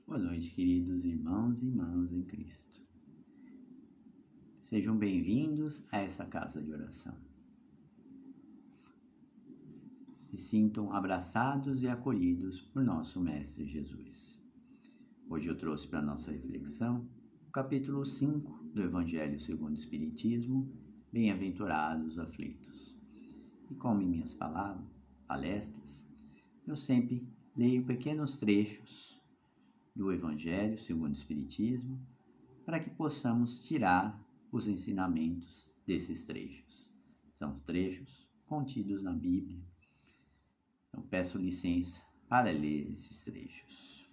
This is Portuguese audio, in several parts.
Boa noite, queridos irmãos e irmãs em Cristo. Sejam bem-vindos a essa casa de oração. Se sintam abraçados e acolhidos por nosso Mestre Jesus. Hoje eu trouxe para nossa reflexão o capítulo 5 do Evangelho segundo o Espiritismo, Bem-aventurados aflitos. E como em minhas palestras, eu sempre leio pequenos trechos do Evangelho segundo o Espiritismo para que possamos tirar os ensinamentos desses trechos. São trechos contidos na Bíblia. Então peço licença para ler esses trechos.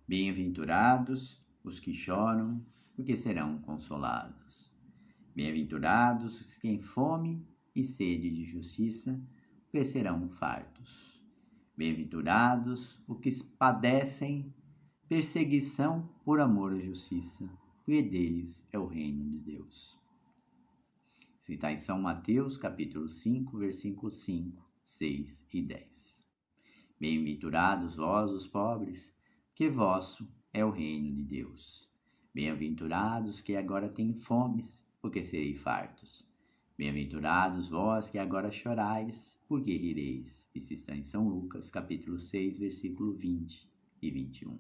Bem-aventurados os que choram, porque serão consolados. Bem-aventurados os que têm fome e sede de justiça, porque serão fartos. Bem-aventurados os que padecem perseguição por amor à justiça, porque deles é o reino de Deus. Isso está em São Mateus, capítulo 5, versículos 5, 6 e 10. Bem-aventurados vós, os pobres, porque vosso é o reino de Deus. Bem-aventurados que agora têm fomes, porque sereis fartos. Bem-aventurados vós que agora chorais, porque rireis. Isso está em São Lucas, capítulo 6, versículo 20 e 21.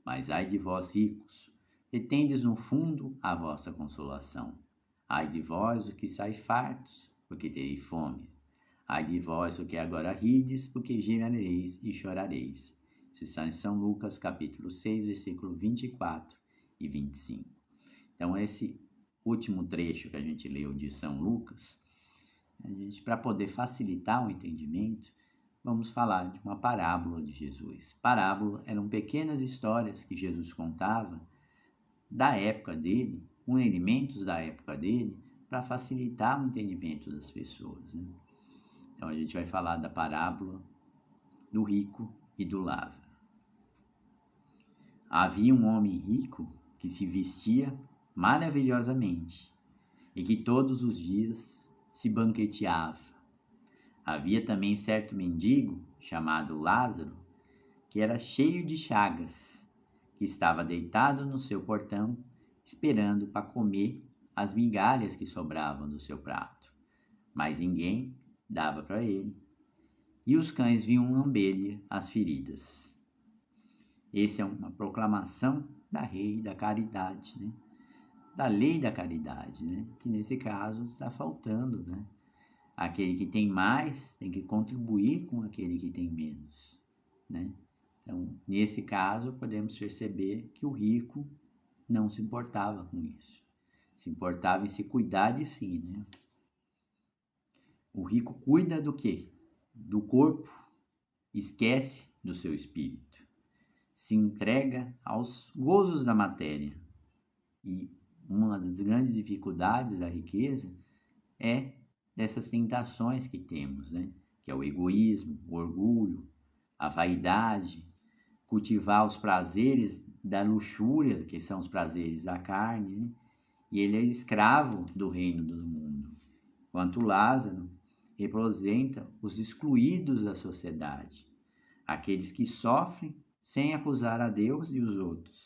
Mas ai de vós, ricos, que tendes no fundo a vossa consolação. Ai de vós, os que saís fartos, porque tereis fome. Ai de vós, o que agora rides, porque gemereis e chorareis. Isso está em São Lucas, capítulo 6, versículo 24 e 25. Então, esse último trecho que a gente leu de São Lucas, para poder facilitar o entendimento, vamos falar de uma parábola de Jesus. Parábola eram pequenas histórias que Jesus contava da época dele, com elementos da época dele, para facilitar o entendimento das pessoas, né? Então a gente vai falar da parábola do rico e do Lázaro. Havia um homem rico que se vestia maravilhosamente e que todos os dias se banqueteava. Havia também certo mendigo, chamado Lázaro, que era cheio de chagas, que estava deitado no seu portão, esperando para comer as migalhas que sobravam do seu prato. Mas ninguém dava para ele, e os cães vinham lamber-lhe as feridas. Essa é uma proclamação da lei da caridade, né? Da lei da caridade, né? Que nesse caso está faltando, né? Aquele que tem mais tem que contribuir com aquele que tem menos, né? Então, nesse caso, podemos perceber que o rico não se importava com isso. Se importava em se cuidar de si, né? O rico cuida do quê? Do corpo, esquece do seu espírito. Se entrega aos gozos da matéria. E uma das grandes dificuldades da riqueza é dessas tentações que temos, né? Que é o egoísmo, o orgulho, a vaidade, cultivar os prazeres da luxúria, que são os prazeres da carne, né? E ele é escravo do reino do mundo. Enquanto Lázaro representa os excluídos da sociedade, aqueles que sofrem sem acusar a Deus e os outros,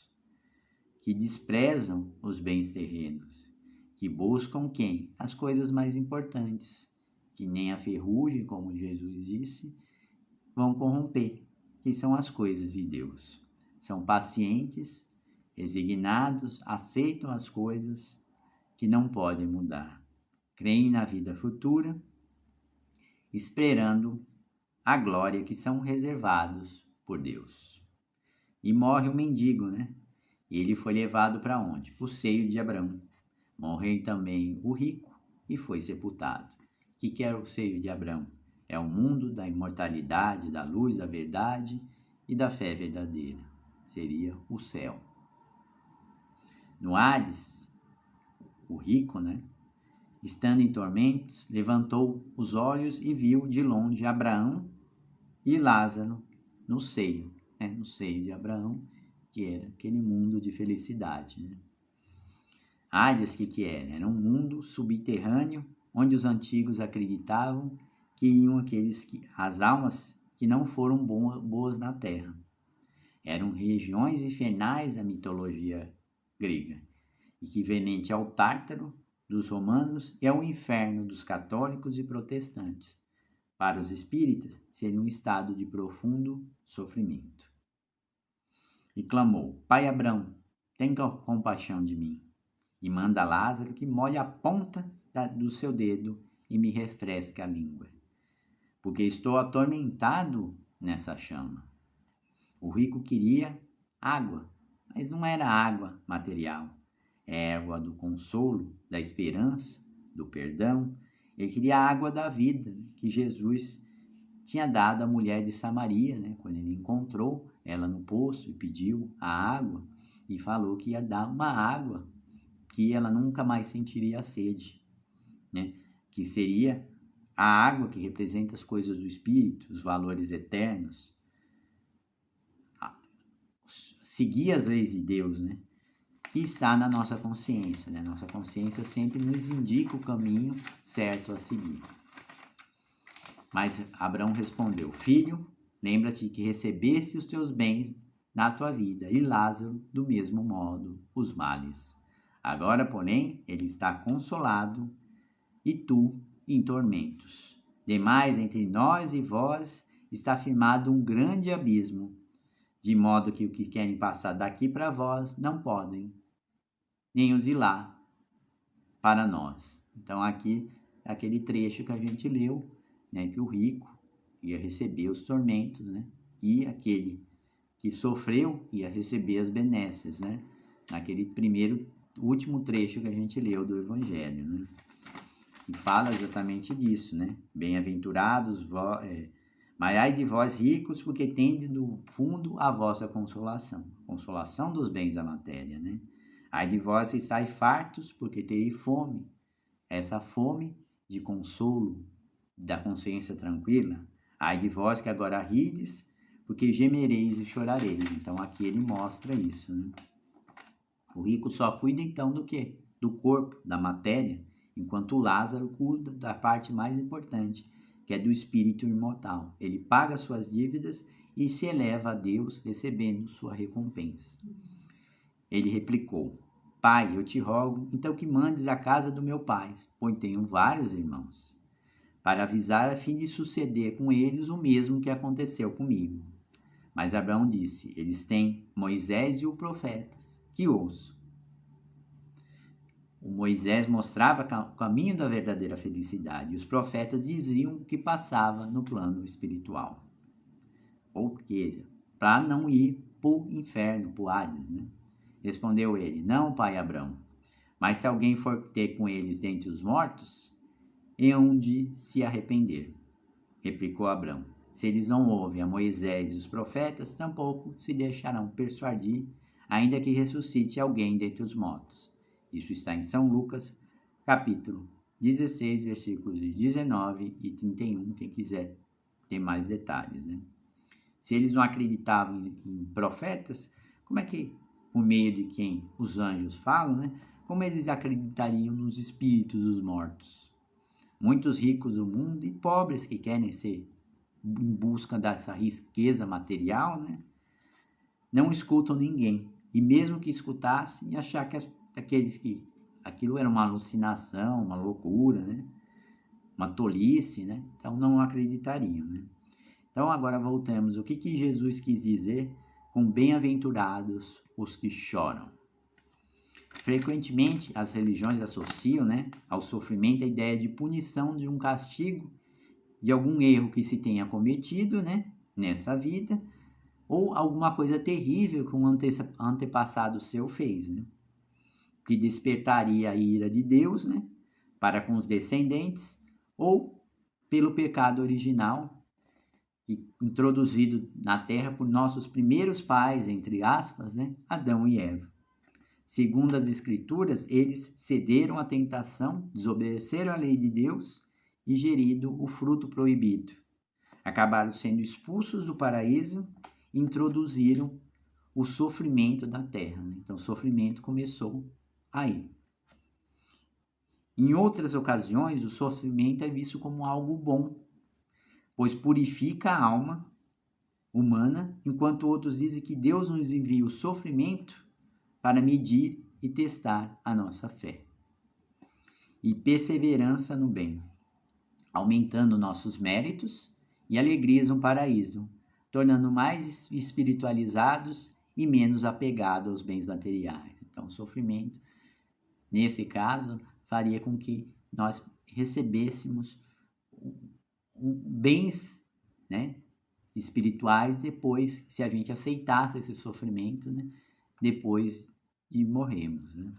que desprezam os bens terrenos, que buscam quem? As coisas mais importantes, que nem a ferrugem, como Jesus disse, vão corromper, que são as coisas de Deus. São pacientes, resignados, aceitam as coisas que não podem mudar. Creem na vida futura, esperando a glória que são reservados por Deus. E morre o mendigo, né? E ele foi levado para onde? Para o seio de Abraão. Morreu também o rico e foi sepultado. O que era o seio de Abraão? É o mundo da imortalidade, da luz, da verdade e da fé verdadeira. Seria o céu. No Hades, o rico, né? Estando em tormentos, levantou os olhos e viu de longe Abraão e Lázaro no seio de Abraão, que era aquele mundo de felicidade, né? Hades, que era? Era um mundo subterrâneo, onde os antigos acreditavam que iam as almas que não foram boas na terra. Eram regiões infernais da mitologia grega, equivalente ao Tártaro dos romanos e ao inferno dos católicos e protestantes. Para os espíritas, seria um estado de profundo sofrimento. E clamou: Pai Abrão, tem compaixão de mim, e manda Lázaro que molhe a ponta do seu dedo e me refresque a língua, porque estou atormentado nessa chama. O rico queria água, mas não era água material, é água do consolo, da esperança, do perdão. Ele queria a água da vida, que Jesus tinha dado à mulher de Samaria, né? Quando ele encontrou ela no poço e pediu a água, e falou que ia dar uma água que ela nunca mais sentiria sede, né? Que seria a água que representa as coisas do Espírito, os valores eternos, seguir as leis de Deus, né? Que está na nossa consciência, né? Nossa consciência sempre nos indica o caminho certo a seguir. Mas Abraão respondeu: Filho, lembra-te que recebeste os teus bens na tua vida, e Lázaro, do mesmo modo, os males. Agora, porém, ele está consolado, e tu em tormentos. Demais, entre nós e vós está firmado um grande abismo, de modo que o que querem passar daqui para vós não podem, nem os de lá para nós. Então aqui é aquele trecho que a gente leu, né, que o rico ia receber os tormentos, né, e aquele que sofreu ia receber as benesses, né, naquele último trecho que a gente leu do Evangelho, né, que fala exatamente disso, né, bem-aventurados mas ai de vós ricos, porque tende do fundo a vossa consolação dos bens da matéria, né? Ai de vós que estáis fartos, porque tereis fome. Essa fome de consolo, da consciência tranquila. Ai de vós que agora rides, porque gemereis e chorareis. Então aqui ele mostra isso, né? O rico só cuida então do quê? Do corpo, da matéria, enquanto o Lázaro cuida da parte mais importante, que é do espírito imortal. Ele paga suas dívidas e se eleva a Deus, recebendo sua recompensa. Ele replicou: Pai, eu te rogo, então que mandes à casa do meu pai, pois tenho vários irmãos, para avisar a fim de suceder com eles o mesmo que aconteceu comigo. Mas Abraão disse: Eles têm Moisés e os profetas, que ouço. O Moisés mostrava o caminho da verdadeira felicidade, e os profetas diziam o que passava no plano espiritual. Ou seja, para não ir para o inferno, para o Hades, né? Respondeu ele: Não, pai Abrão, mas se alguém for ter com eles dentre os mortos, hão de se arrepender. Replicou Abrão: Se eles não ouvem a Moisés e os profetas, tampouco se deixarão persuadir, ainda que ressuscite alguém dentre os mortos. Isso está em São Lucas, capítulo 16, versículos 19 e 31, quem quiser ter mais detalhes, né? Se eles não acreditavam em profetas, como é que, por meio de quem os anjos falam, né? Como eles acreditariam nos espíritos dos mortos? Muitos ricos do mundo e pobres que querem ser em busca dessa riqueza material, né? Não escutam ninguém. E mesmo que escutassem, achar que aquilo era uma alucinação, uma loucura, né? Uma tolice, né? Então não acreditariam, né? Então agora voltamos. O que Jesus quis dizer com bem-aventurados os que choram? Frequentemente as religiões associam, né, ao sofrimento a ideia de punição, de um castigo, de algum erro que se tenha cometido, né, nessa vida, ou alguma coisa terrível que um antepassado seu fez, né? Que despertaria a ira de Deus, né, para com os descendentes, ou pelo pecado original introduzido na terra por nossos primeiros pais, entre aspas, né, Adão e Eva. Segundo as Escrituras, eles cederam à tentação, desobedeceram a lei de Deus e gerido o fruto proibido. Acabaram sendo expulsos do paraíso e introduziram o sofrimento da terra, né? Então o sofrimento começou aí. Em outras ocasiões, o sofrimento é visto como algo bom, pois purifica a alma humana, enquanto outros dizem que Deus nos envia o sofrimento para medir e testar a nossa fé. E perseverança no bem, aumentando nossos méritos e alegrias no paraíso, tornando mais espiritualizados e menos apegados aos bens materiais. Então, o sofrimento, nesse caso, faria com que nós recebêssemos bens, né, espirituais depois, se a gente aceitasse esse sofrimento, né, depois de morrermos. Né?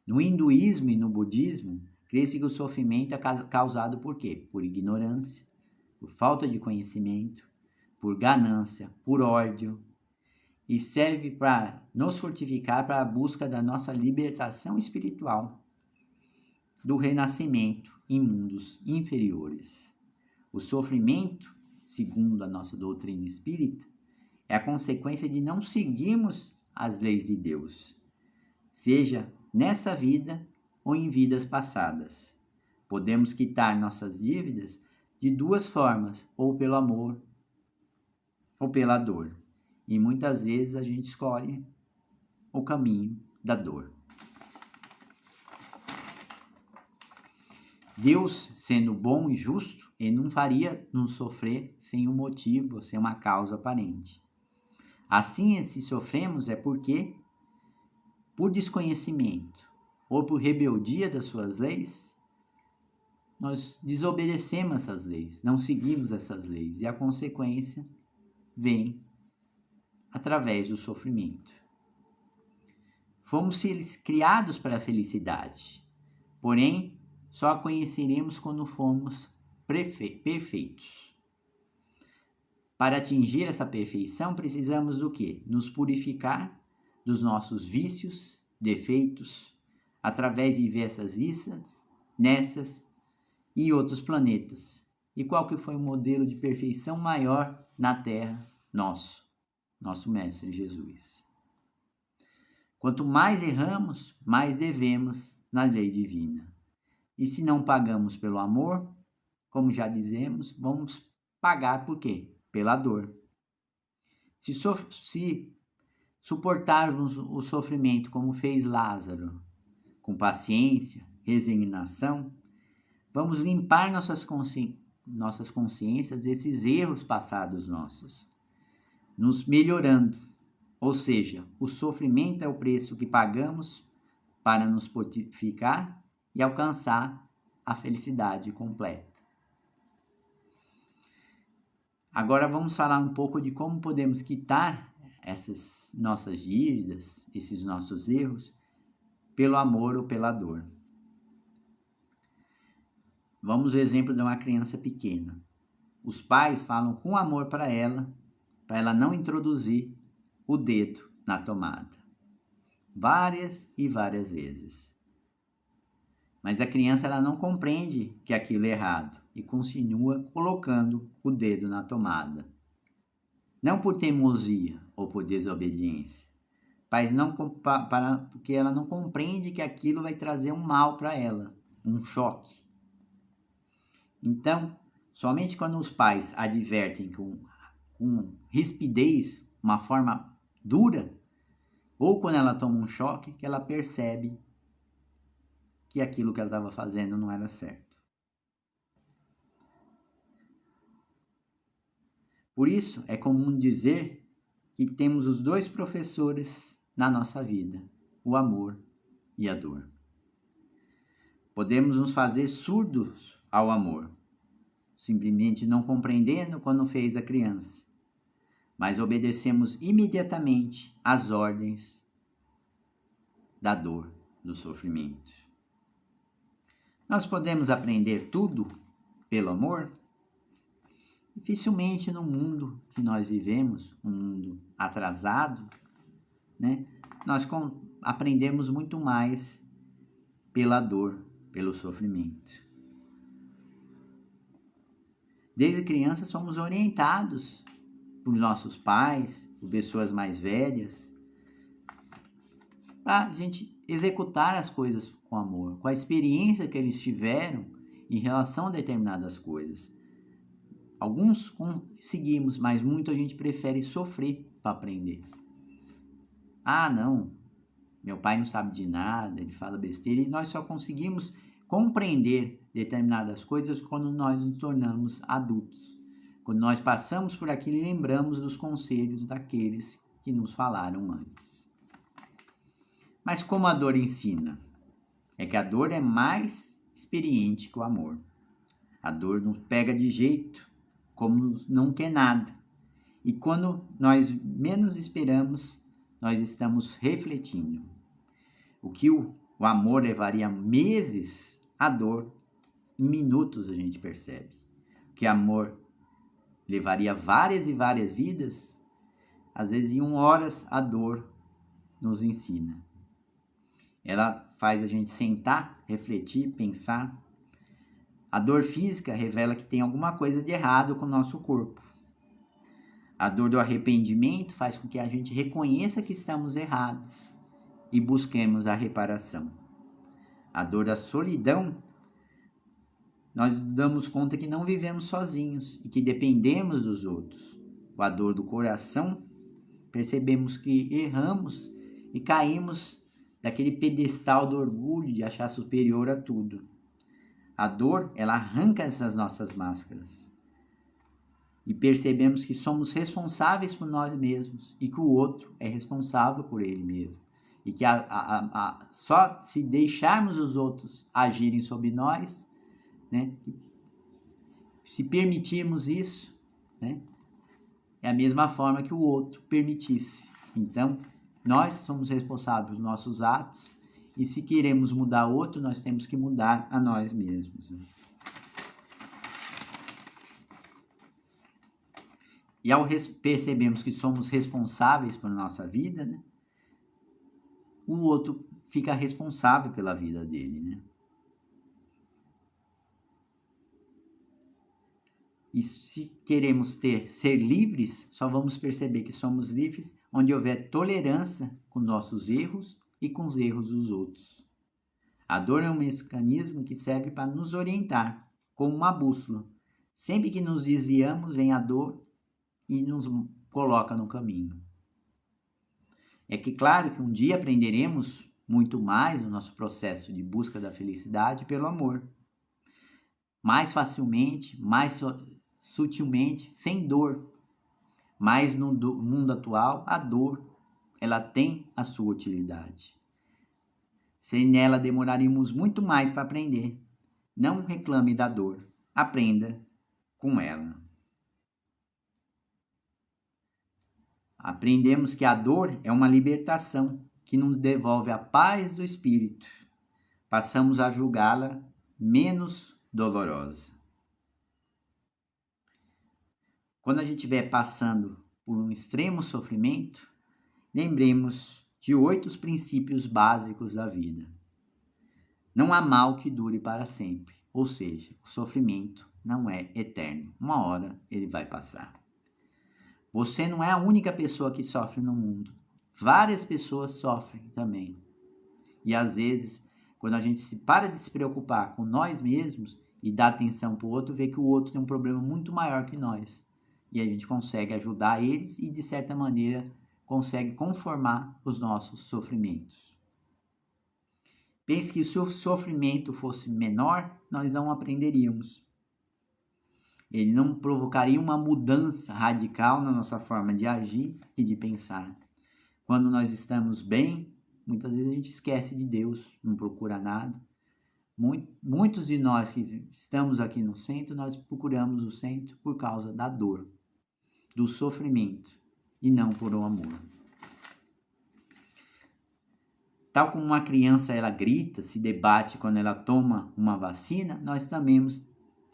No hinduísmo e no budismo, crê-se que o sofrimento é causado por quê? Por ignorância, por falta de conhecimento, por ganância, por ódio, e serve para nos fortificar para a busca da nossa libertação espiritual, do renascimento em mundos inferiores. O sofrimento, segundo a nossa doutrina espírita, é a consequência de não seguirmos as leis de Deus, seja nessa vida ou em vidas passadas. Podemos quitar nossas dívidas de duas formas, ou pelo amor ou pela dor. E muitas vezes a gente escolhe o caminho da dor. Deus, sendo bom e justo, ele não faria nos sofrer sem um motivo, sem uma causa aparente. Assim, se sofremos é porque, por desconhecimento ou por rebeldia das suas leis, nós desobedecemos essas leis, não seguimos essas leis, e a consequência vem através do sofrimento. Fomos criados para a felicidade, porém, só a conheceremos quando formos perfeitos. Para atingir essa perfeição, precisamos do quê? Nos purificar dos nossos vícios, defeitos, através de diversas vidas, nessas e outros planetas. E qual que foi o modelo de perfeição maior na Terra? Nosso Mestre Jesus. Quanto mais erramos, mais devemos na lei divina. E se não pagamos pelo amor, como já dizemos, vamos pagar por quê? Pela dor. Se suportarmos o sofrimento como fez Lázaro, com paciência, resignação, vamos limpar nossas consciências desses erros passados nossos, nos melhorando. Ou seja, o sofrimento é o preço que pagamos para nos purificar e alcançar a felicidade completa. Agora vamos falar um pouco de como podemos quitar essas nossas dívidas, esses nossos erros, pelo amor ou pela dor. Vamos ao exemplo de uma criança pequena. Os pais falam com amor para ela não introduzir o dedo na tomada, várias e várias vezes. Mas a criança ela não compreende que aquilo é errado e continua colocando o dedo na tomada. Não por teimosia ou por desobediência, mas porque ela não compreende que aquilo vai trazer um mal para ela, um choque. Então, somente quando os pais advertem com rispidez, uma forma dura, ou quando ela toma um choque, que ela percebe que aquilo que ela estava fazendo não era certo. Por isso, é comum dizer que temos os dois professores na nossa vida, o amor e a dor. Podemos nos fazer surdos ao amor, simplesmente não compreendendo quando fez a criança, mas obedecemos imediatamente às ordens da dor, do sofrimento. Nós podemos aprender tudo pelo amor? Dificilmente no mundo que nós vivemos, um mundo atrasado, né, nós aprendemos muito mais pela dor, pelo sofrimento. Desde criança somos orientados por nossos pais, por pessoas mais velhas, para a gente executar as coisas com amor, com a experiência que eles tiveram em relação a determinadas coisas. Alguns conseguimos, mas muito a gente prefere sofrer para aprender. Ah, não, meu pai não sabe de nada, ele fala besteira, e nós só conseguimos compreender determinadas coisas quando nós nos tornamos adultos. Quando nós passamos por aquilo e lembramos dos conselhos daqueles que nos falaram antes. Mas como a dor ensina? É que a dor é mais experiente que o amor. A dor nos pega de jeito, como não quer nada. E quando nós menos esperamos, nós estamos refletindo. O que o amor levaria meses, a dor, em minutos a gente percebe. O que o amor levaria várias e várias vidas, às vezes em horas, a dor nos ensina. Ela faz a gente sentar, refletir, pensar. A dor física revela que tem alguma coisa de errado com o nosso corpo. A dor do arrependimento faz com que a gente reconheça que estamos errados e busquemos a reparação. A dor da solidão, nós damos conta que não vivemos sozinhos e que dependemos dos outros. A dor do coração, percebemos que erramos e caímos daquele pedestal do orgulho de achar superior a tudo. A dor, ela arranca essas nossas máscaras. E percebemos que somos responsáveis por nós mesmos e que o outro é responsável por ele mesmo. E que só se deixarmos os outros agirem sobre nós, né, se permitirmos isso, né, é a mesma forma que o outro permitisse. Então, nós somos responsáveis pelos nossos atos e se queremos mudar o outro, nós temos que mudar a nós mesmos. Né? E ao percebermos que somos responsáveis por nossa vida, né, o outro fica responsável pela vida dele, né? E se queremos ser livres, só vamos perceber que somos livres onde houver tolerância com nossos erros e com os erros dos outros. A dor é um mecanismo que serve para nos orientar, como uma bússola. Sempre que nos desviamos, vem a dor e nos coloca no caminho. É que claro que um dia aprenderemos muito mais no nosso processo de busca da felicidade pelo amor. Mais facilmente, mais sutilmente, sem dor. Mas no mundo atual, a dor, ela tem a sua utilidade. Sem nela demoraremos muito mais para aprender. Não reclame da dor, aprenda com ela. Aprendemos que a dor é uma libertação que nos devolve a paz do espírito. Passamos a julgá-la menos dolorosa. Quando a gente estiver passando por um extremo sofrimento, lembremos de 8 princípios básicos da vida. Não há mal que dure para sempre, ou seja, o sofrimento não é eterno. Uma hora ele vai passar. Você não é a única pessoa que sofre no mundo. Várias pessoas sofrem também. E às vezes, quando a gente para de se preocupar com nós mesmos e dá atenção para o outro, vê que o outro tem um problema muito maior que nós. E a gente consegue ajudar eles e, de certa maneira, consegue conformar os nossos sofrimentos. Pense que se o sofrimento fosse menor, nós não aprenderíamos. Ele não provocaria uma mudança radical na nossa forma de agir e de pensar. Quando nós estamos bem, muitas vezes a gente esquece de Deus, não procura nada. Muitos de nós que estamos aqui no centro, nós procuramos o centro por causa da dor, do sofrimento e não por o amor. Tal como uma criança ela grita, se debate quando ela toma uma vacina, nós também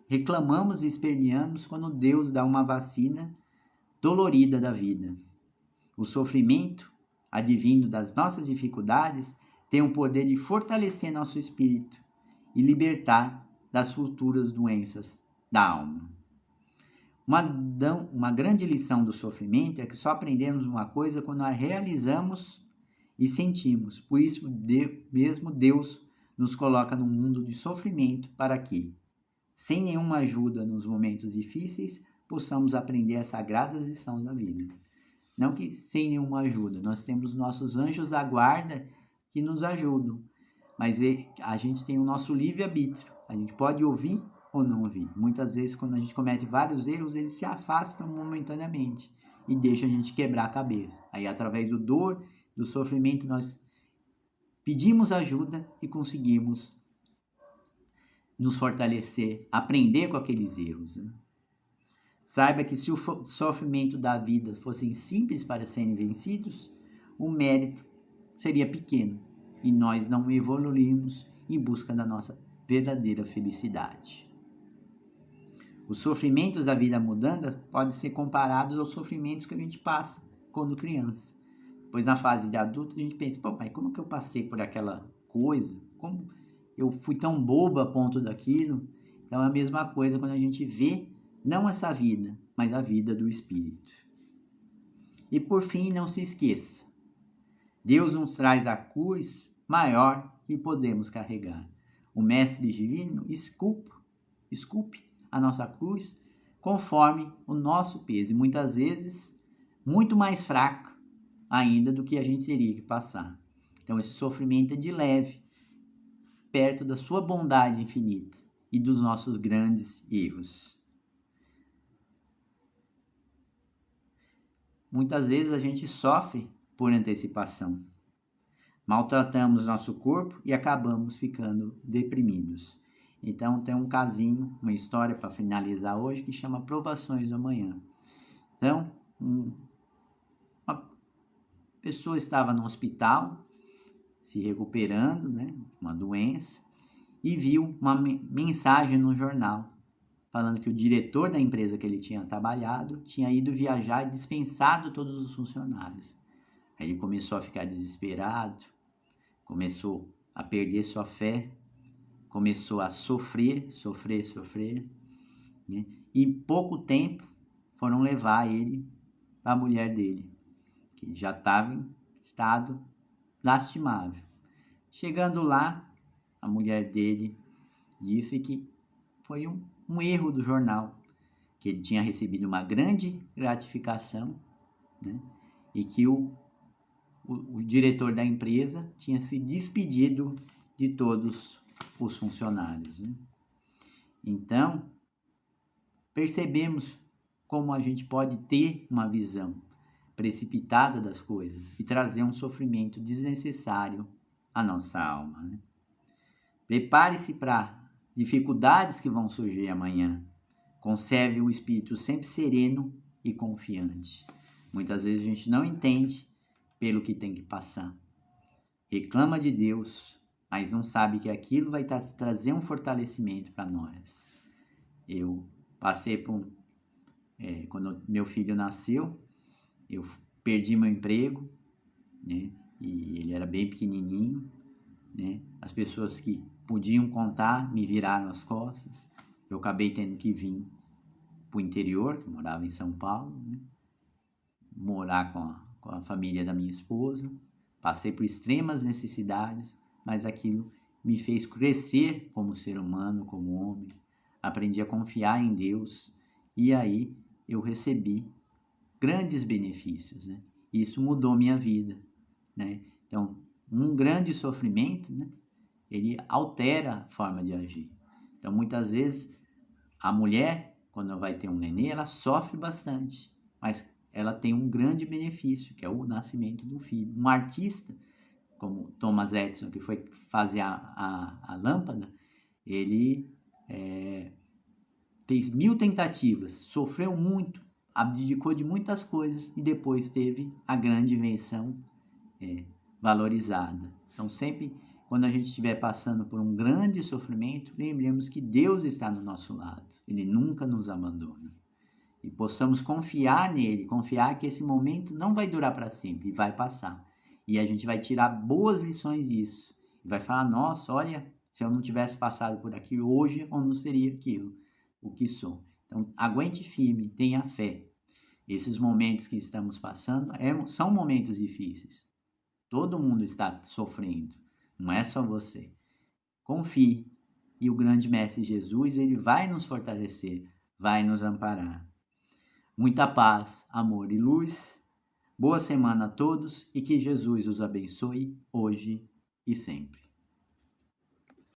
reclamamos e esperneamos quando Deus dá uma vacina dolorida da vida. O sofrimento, advindo das nossas dificuldades, tem o poder de fortalecer nosso espírito e libertar das futuras doenças da alma. Uma grande lição do sofrimento é que só aprendemos uma coisa quando a realizamos e sentimos. Por isso, mesmo Deus nos coloca num mundo de sofrimento para que, sem nenhuma ajuda nos momentos difíceis, possamos aprender as sagradas lições da vida. Não que sem nenhuma ajuda, nós temos nossos anjos da guarda que nos ajudam, mas a gente tem o nosso livre-arbítrio, a gente pode ouvir ou não ouvir. Muitas vezes, quando a gente comete vários erros, eles se afastam momentaneamente e deixam a gente quebrar a cabeça. Aí, através do dor, do sofrimento, nós pedimos ajuda e conseguimos nos fortalecer, aprender com aqueles erros, né? Saiba que se o sofrimento da vida fossem simples para serem vencidos, o mérito seria pequeno e nós não evoluímos em busca da nossa verdadeira felicidade. Os sofrimentos da vida mundana podem ser comparados aos sofrimentos que a gente passa quando criança. Pois na fase de adulto a gente pensa, pô, pai, como que eu passei por aquela coisa? Como eu fui tão bobo a ponto daquilo? Então é a mesma coisa quando a gente vê não essa vida, mas a vida do Espírito. E por fim, não se esqueça, Deus nos traz a cruz maior que podemos carregar. O Mestre Divino esculpe a nossa cruz conforme o nosso peso, e muitas vezes muito mais fraco ainda do que a gente teria que passar. Então esse sofrimento é de leve, perto da sua bondade infinita e dos nossos grandes erros. Muitas vezes a gente sofre por antecipação. Maltratamos nosso corpo e acabamos ficando deprimidos. Então tem um casinho, uma história para finalizar hoje que chama Provações do Amanhã. Então, uma pessoa estava no hospital, se recuperando, né, uma doença, e viu uma mensagem no jornal falando que o diretor da empresa que ele tinha trabalhado tinha ido viajar e dispensado todos os funcionários. Aí ele começou a ficar desesperado, começou a perder sua fé, começou a sofrer, né? E em pouco tempo foram levar ele para a mulher dele, que já estava em estado lastimável. Chegando lá, a mulher dele disse que foi um erro do jornal, que ele tinha recebido uma grande gratificação, né? E que o diretor da empresa tinha se despedido de todos os funcionários, né? Então, percebemos como a gente pode ter uma visão precipitada das coisas e trazer um sofrimento desnecessário à nossa alma, né? Prepare-se para dificuldades que vão surgir amanhã. Conserve o espírito sempre sereno e confiante. Muitas vezes a gente não entende pelo que tem que passar. Reclama de Deus, mas não sabe que aquilo vai trazer um fortalecimento para nós. Eu passei por quando meu filho nasceu, eu perdi meu emprego, né? E ele era bem pequenininho, né? As pessoas que podiam contar me viraram as costas. Eu acabei tendo que vir para o interior, que eu morava em São Paulo, né? Morar com a família da minha esposa. Passei por extremas necessidades, mas aquilo me fez crescer como ser humano, como homem. Aprendi a confiar em Deus e aí eu recebi grandes benefícios, né? Isso mudou minha vida, né? Então, um grande sofrimento, né, ele altera a forma de agir. Então, muitas vezes, a mulher, quando vai ter um nenê, ela sofre bastante, mas ela tem um grande benefício, que é o nascimento do filho. Um artista, como Thomas Edison, que foi fazer a lâmpada, ele fez 1000 tentativas, sofreu muito, abdicou de muitas coisas e depois teve a grande invenção valorizada. Então, sempre quando a gente estiver passando por um grande sofrimento, lembremos que Deus está do nosso lado. Ele nunca nos abandona. E possamos confiar nele, confiar que esse momento não vai durar para sempre e vai passar. E a gente vai tirar boas lições disso. E vai falar, nossa, olha, se eu não tivesse passado por aqui hoje, eu não seria aquilo, o que sou. Então, aguente firme, tenha fé. Esses momentos que estamos passando são momentos difíceis. Todo mundo está sofrendo, não é só você. Confie, e o grande Mestre Jesus, ele vai nos fortalecer, vai nos amparar. Muita paz, amor e luz. Boa semana a todos e que Jesus os abençoe hoje e sempre.